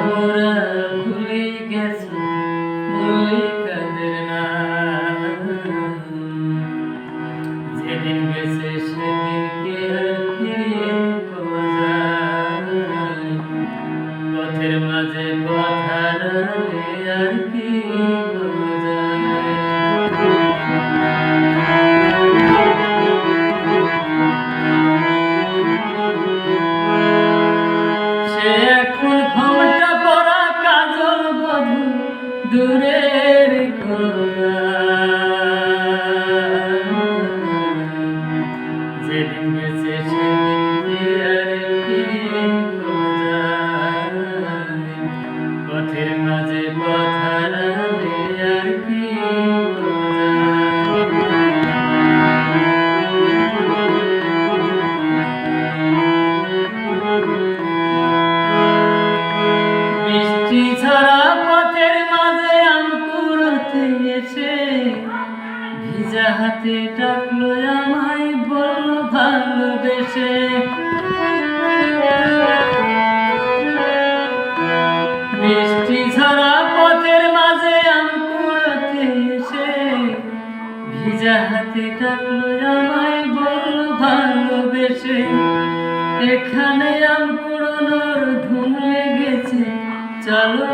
মোরা ভুলে গেছি মল্লিকাদের নাম। যেদিন গেছে সেদিনকে আর ফিরিয়ে পাওয়া যায়। পথের মাঝে পথ হারালে আর কি পাওয়া যায়। সে এখন ঘোমটা পরা কাজল বধূ দূরের যেদিন গেছে সেদিনকে আর ফিরিয়ে পাওয়া যায়। পথের মাঝে পথ হারালে আর কি পাওয়া যায়। বৃষ্টি ঝরা পথের মাঝে আম কুড়োতে এসে ভিজা হাতে ডাকলো আমায়, বলল ভালোবেসে। বৃষ্টি ঝরা পথের মাঝে আম কুড়োতে এসে ভিজা হাতে ডাকলো আমায়, বলল ভালোবেসে। এখানে আম কুড়োনোর ধুম লেগেছে, চলো